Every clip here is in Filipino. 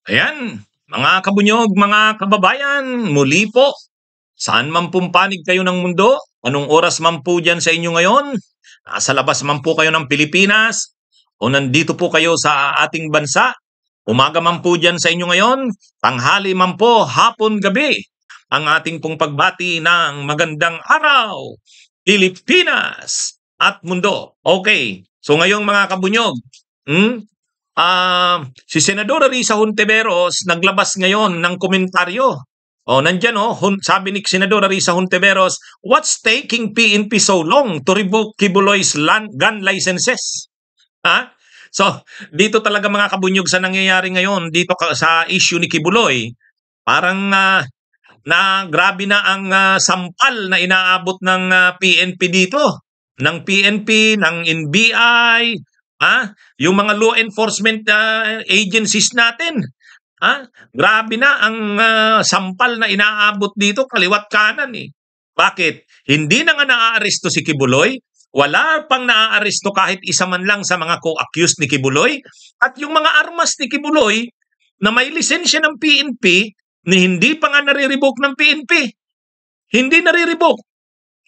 Ayan, mga kabunyog, mga kababayan, muli po, saan man pong panig kayo ng mundo, anong oras man po dyan sa inyo ngayon, nasa labas man po kayo ng Pilipinas, o nandito po kayo sa ating bansa, umaga man po dyan sa inyo ngayon, tanghali man po, hapon, gabi, ang ating pong pagbati ng magandang araw, Pilipinas at mundo. Okay, so ngayong mga kabunyog, si Senadora Risa Hontiveros naglabas ngayon ng komentaryo. Nandyan sabi ni Senadora Risa Hontiveros, what's taking PNP so long to revoke Kibuloy's gun licenses? Ha? So, dito talaga mga kabunyog sa nangyayari ngayon dito sa issue ni Kibuloy, parang na grabe na ang sampal na inaabot ng PNP dito, ng PNP, ng NBI, yung mga law enforcement agencies natin. Grabe na ang sampal na inaabot dito kaliwat kanan eh. Bakit? Hindi na nga naaaresto si Kibuloy, wala pang naaaresto kahit isa man lang sa mga co-accused ni Kibuloy, at yung mga armas ni Kibuloy na may lisensya ng PNP ni hindi pa nga nare-revoke ng PNP. Hindi nare-revoke.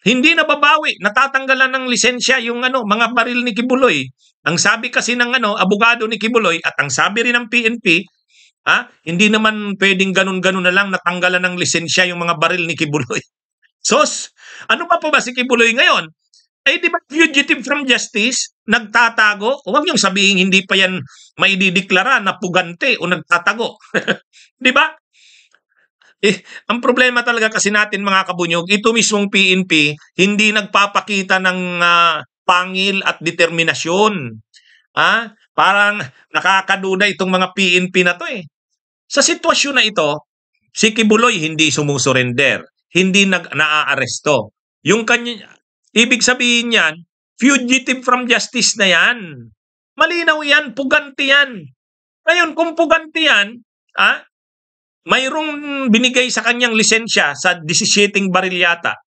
Hindi nababawi, natatanggalan ng lisensya yung mga baril ni Kibuloy. Ang sabi kasi ng abogado ni Kibuloy at ang sabi rin ng PNP, hindi naman pwedeng ganun-ganun na lang natanggalan ng lisensya yung mga baril ni Kibuloy. Sos, ano pa po ba si Kibuloy ngayon? Di ba fugitive from justice, nagtatago? Huwag niyong sabihin hindi pa yan maidideklara na pugante o nagtatago. Di ba? Ang problema talaga kasi natin mga kabunyog, ito mismong PNP hindi nagpapakita ng pangil at determinasyon. Parang nakakaduda itong mga PNP na to eh. Sa sitwasyon na ito, si Kibuloy hindi sumusurrender, hindi naaaresto. Yung kanya, ibig sabihin yan, fugitive from justice na yan. Malinaw yan, puganti yan. Ngayon, kung puganti yan, mayroong binigay sa kanyang lisensya sa 17 baril yata.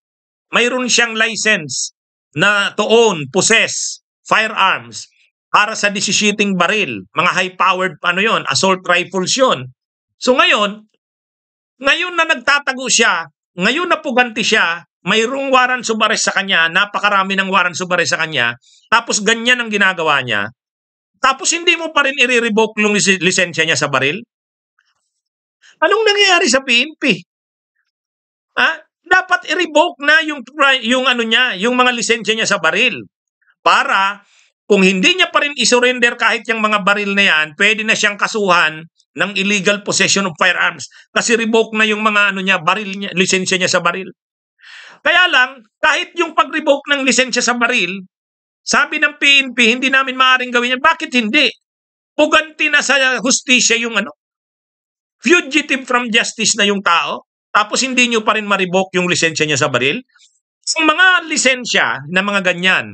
Mayroon siyang license na to own, possess firearms para sa 17 baril. Mga high-powered assault rifles yun. So ngayon na nagtatago siya, ngayon na puganti siya, mayroong warrant of arrest sa kanya, napakarami ng warrant of arrest sa kanya, tapos ganyan ang ginagawa niya, tapos hindi mo pa rin i-revoke yung lisensya niya sa baril? Anong nangyayari sa PNP? Dapat i-revoke na yung mga lisensya niya sa baril. Para kung hindi niya pa rin isurrender kahit yung mga baril na yan, pwede na siyang kasuhan ng illegal possession of firearms kasi revoke na yung mga baril niya, lisensya niya sa baril. Kaya lang, kahit yung pag-revoke ng lisensya sa baril, sabi ng PNP, hindi namin maaaring gawin yan. Bakit hindi? Puganti na sa hustisya yung fugitive from justice na yung tao, tapos hindi nyo pa rin ma-revoke yung lisensya niya sa baril. Ang mga lisensya na mga ganyan,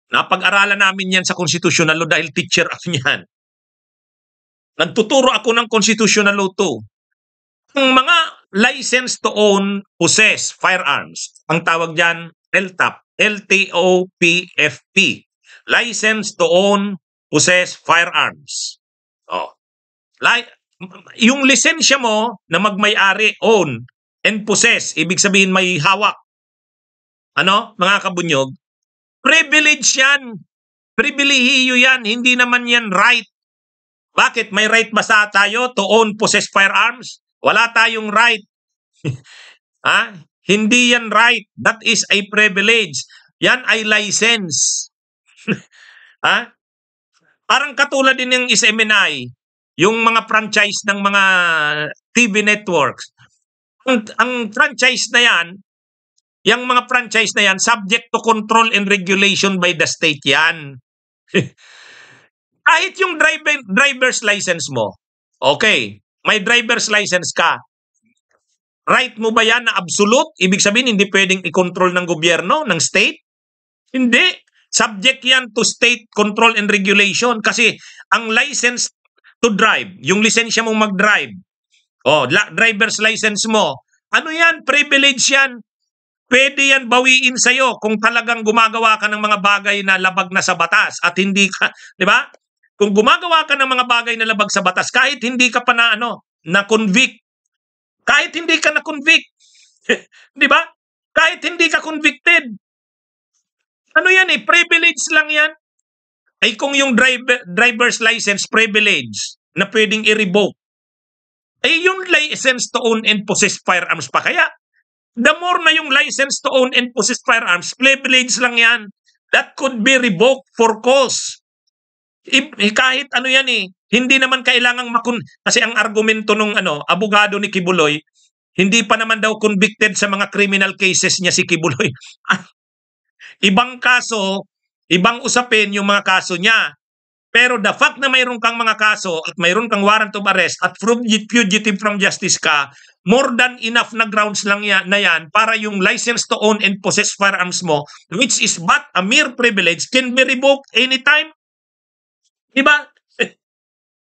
napag-aralan namin yan sa constitutional law dahil teacher ako niyan. Nagtuturo ako ng constitutional law too. Ang mga license to own, possess firearms, ang tawag dyan LTOP, LTOPFP. License to own, possess firearms. Yung lisensya mo na magmay-ari, own, and possess, ibig sabihin may hawak. Mga kabunyog? Privilege yan. Pribilehiyo yan. Hindi naman yan right. Bakit? May right ba tayo to own, possess firearms? Wala tayong right. Hindi yan right. That is a privilege. Yan ay license. Parang katulad din ng SMNI, yung mga franchise ng mga TV networks. Ang franchise na yan, yung mga franchise na yan, subject to control and regulation by the state yan. Kahit yung driver's license mo, okay, may driver's license ka, right mo ba yan na absolute? Ibig sabihin, hindi pwedeng i-control ng gobyerno, ng state? Hindi. Subject yan to state control and regulation kasi ang license to drive, yung lisensya mong mag-drive, driver's license mo, yan? Privilege yan. Pwede yan bawiin sa'yo kung talagang gumagawa ka ng mga bagay na labag na sa batas at hindi ka, di ba? kung gumagawa ka ng mga bagay na labag sa batas, kahit hindi ka pa na, na-convict, kahit hindi ka na-convict, di ba? Kahit hindi ka convicted, ano yan privilege lang yan. Ay kung yung driver's license privilege na pwedeng i-revoke, ay yung license to own and possess firearms pa kaya. The more na yung license to own and possess firearms, privilege lang yan. That could be revoked for cause. Kahit ano yan hindi naman kailangang kasi ang argumento nung abogado ni Kibuloy, hindi pa naman daw convicted sa mga criminal cases niya si Kibuloy. Ibang kaso, ibang usapin yung mga kaso niya. Pero the fact na mayroon kang mga kaso at mayroon kang warrant of arrest at fugitive from justice ka, more than enough na grounds lang na yan para yung license to own and possess firearms mo, which is but a mere privilege, can be revoked anytime. Diba?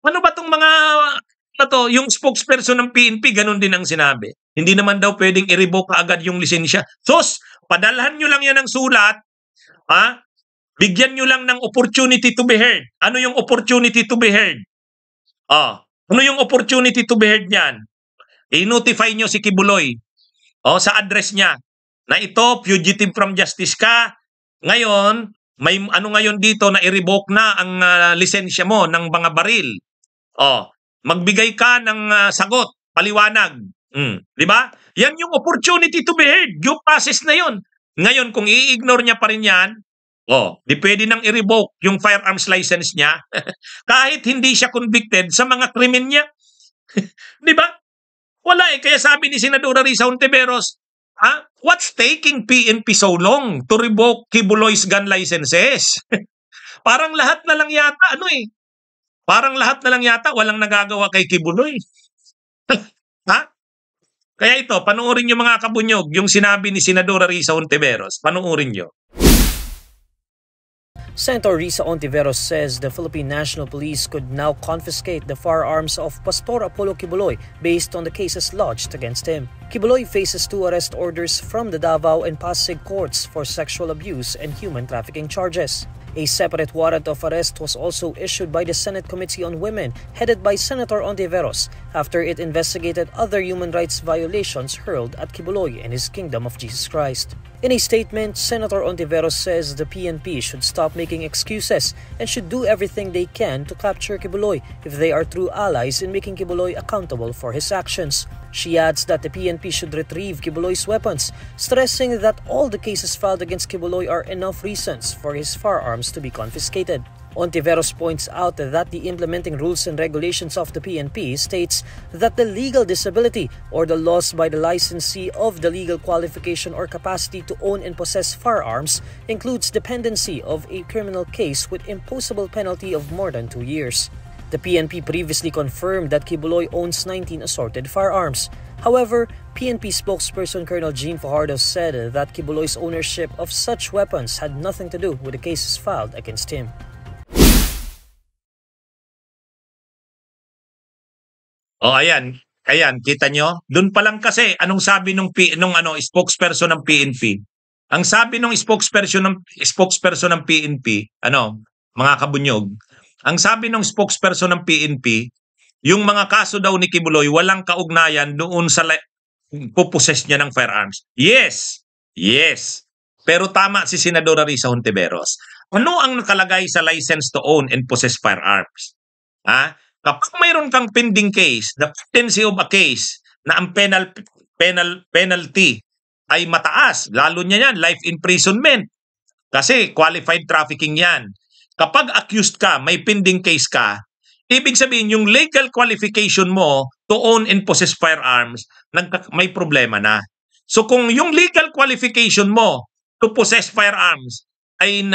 Ano ba tong mga yung spokesperson ng PNP, ganun din ang sinabi. Hindi naman daw pwedeng i-revoke agad yung lisensya. Sos, padalhan nyo lang yan ng sulat, bigyan nyo lang ng opportunity to be heard. Ano yung opportunity to be heard? Ano yung opportunity to be heard niyan? I-notify nyo si Kibuloy sa address niya na ito, fugitive from justice ka. Ngayon, may ngayon dito na i-revoke na ang lisensya mo ng mga baril. Magbigay ka ng sagot, paliwanag. Di ba? Yan yung opportunity to be heard. Due process na yon. Ngayon, kung i-ignore niya pa rin yan, di pwede nang i-revoke yung firearms license niya kahit hindi siya convicted sa mga krimen niya. Di ba? Wala Kaya sabi ni Senadora Risa Hontiveros, what's taking PNP so long to revoke Kibuloy's gun licenses? Parang lahat na lang yata, parang lahat na lang yata walang nagagawa kay Kibuloy. Kaya ito, panoorin nyo mga kabunyog, yung sinabi ni Senadora Risa Hontiveros. Panoorin nyo. Senator Risa Hontiveros says the Philippine National Police could now confiscate the firearms of Pastor Apollo Kibuloy based on the cases lodged against him. Kibuloy faces 2 arrest orders from the Davao and Pasig courts for sexual abuse and human trafficking charges. A separate warrant of arrest was also issued by the Senate Committee on Women, headed by Senator Hontiveros, after it investigated other human rights violations hurled at Kibuloy and his Kingdom of Jesus Christ. In a statement, Senator Hontiveros says the PNP should stop making excuses and should do everything they can to capture Kibuloy if they are true allies in making Kibuloy accountable for his actions. She adds that the PNP should retrieve Kibuloy's weapons, stressing that all the cases filed against Kibuloy are enough reasons for his firearms to be confiscated. Hontiveros points out that the implementing rules and regulations of the PNP states that the legal disability or the loss by the licensee of the legal qualification or capacity to own and possess firearms includes dependency of a criminal case with imposable penalty of more than 2 years. The PNP previously confirmed that Kibuloy owns 19 assorted firearms. However, PNP spokesperson Colonel Jean Fajardo said that Kibuloy's ownership of such weapons had nothing to do with the cases filed against him. Ayan, kita nyo? Doon pa lang kasi, anong sabi nung spokesperson ng PNP? Ang sabi nung spokesperson ng PNP, mga kabunyog, ang sabi nung spokesperson ng PNP, yung mga kaso daw ni Kibuloy walang kaugnayan doon sa puposes niya ng firearms. Yes. Pero tama si Senadora Risa Hontiveros. Ano ang nakalagay sa license to own and possess firearms? Kapag mayroon kang pending case, the potency of a case na ang penalty ay mataas, lalo niya yan, life imprisonment. Kasi qualified trafficking yan. Kapag accused ka, may pending case ka, ibig sabihin yung legal qualification mo to own and possess firearms, may problema na. So kung yung legal qualification mo to possess firearms ay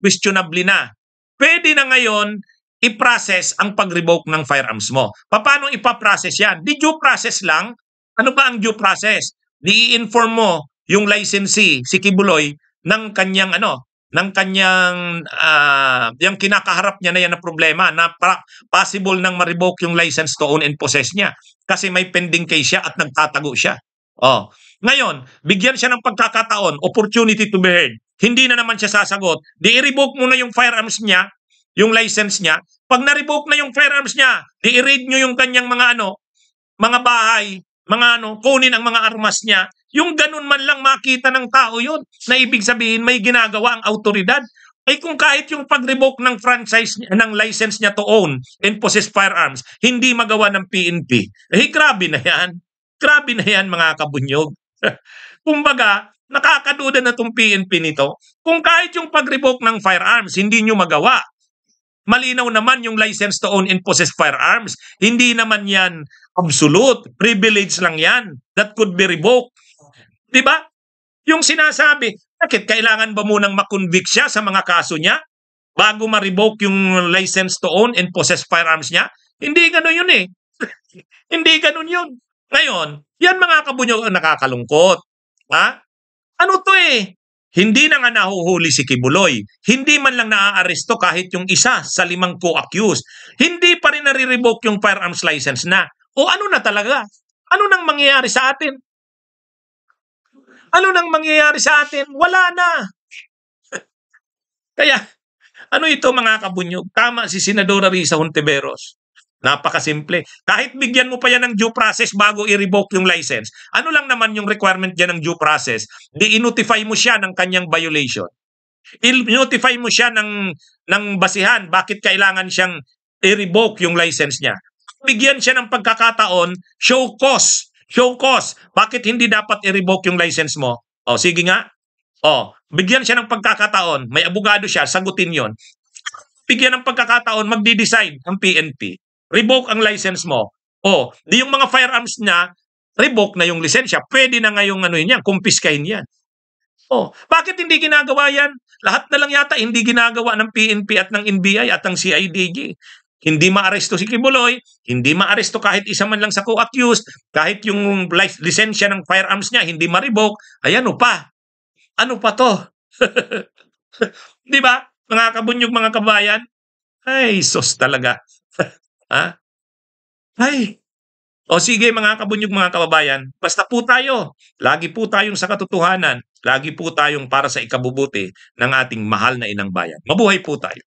questionably na, pwede na ngayon i-process ang pag-revoke ng firearms mo. Paano ipaprocess yan? Di due process lang. Ano ba ang due process? I-inform mo yung licensee, si Kibuloy, ng kanyang yung kinakaharap niya na yan na problema na possible nang ma-revoke yung license to own and possess niya kasi may pending case siya at nagtatago siya. Ngayon, bigyan siya ng pagkakataon, opportunity to be heard. Hindi na naman siya sasagot. Di i-revoke muna yung firearms niya yung license niya. Pag na-revoke na yung firearms niya, i-raid nyo yung kanyang mga bahay, kunin ang mga armas niya. Yung ganun man lang makita ng tao yun, na ibig sabihin may ginagawa ang autoridad. Ay kung kahit yung pag-revoke ng franchise, ng license niya to own and possess firearms, hindi magawa ng PNP. Grabe na yan. Grabe na yan mga kabunyog. Kumbaga, nakakaduda na itong PNP nito. Kung kahit yung pag-revoke ng firearms, hindi nyo magawa. Malinaw naman yung license to own and possess firearms. Hindi naman yan absolute. Privilege lang yan that could be revoked. Diba? Yung sinasabi, bakit kailangan ba munang makonvict siya sa mga kaso niya bago ma-revoke yung license to own and possess firearms niya? Hindi ganun yun eh. Hindi ganun yun. Ngayon, yan mga kabunyog ang nakakalungkot. Ha? Ano to eh? Hindi na nga nahuhuli si Kibuloy. Hindi man lang naaaresto kahit yung isa sa 5 co-accused. Hindi pa rin nare-revoke yung firearms license na. O ano na talaga? Ano nang mangyayari sa atin? Ano nang mangyayari sa atin? Wala na. Kaya, ano ito mga kabunyog? Tama si Senadora Risa Hontiveros. Napakasimple. Kahit bigyan mo pa yan ng due process bago i-revoke yung license, ano lang naman yung requirement dyan ng due process? I-notify mo siya ng kanyang violation. I-notify mo siya ng basihan bakit kailangan siyang i-revoke yung license niya. Bigyan siya ng pagkakataon, show cause. Show cause. Bakit hindi dapat i-revoke yung license mo? O, sige nga. O, bigyan siya ng pagkakataon. May abogado siya, sagutin yon. Bigyan ng pagkakataon, magdi-decide ang PNP. Revoke ang license mo. O, di yung mga firearms niya, revoke na yung lisensya. Pwede na ngayong kumpiskahin yan. O, bakit hindi ginagawa yan? Lahat na lang yata hindi ginagawa ng PNP at ng NBI at ng CIDG. Hindi maaresto si Kibuloy, hindi maaresto kahit isa man lang sa co-accused, kahit yung lisensya ng firearms niya hindi ma-revoke. Ay ano pa? Ano pa to? Di ba? Mga kabunyog, mga kabayan? Ay, sos talaga. Ha? Ay. O sige mga kabunyog, mga kababayan, basta po tayo. Lagi po tayong sa katotohanan. Lagi po tayong para sa ikabubuti ng ating mahal na inang bayan. Mabuhay po tayo.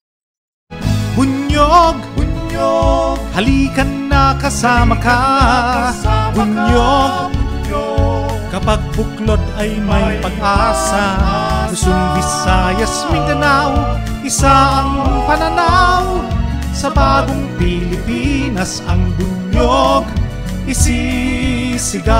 Bunyog, bunyog, halikan na kasama ka. Bunyog, kapag buklod ay may pag-asa. Luzon, Visayas, Mindanao, isa ang pananaw. Sa bagong Pilipinas ang bunyog isisigaw.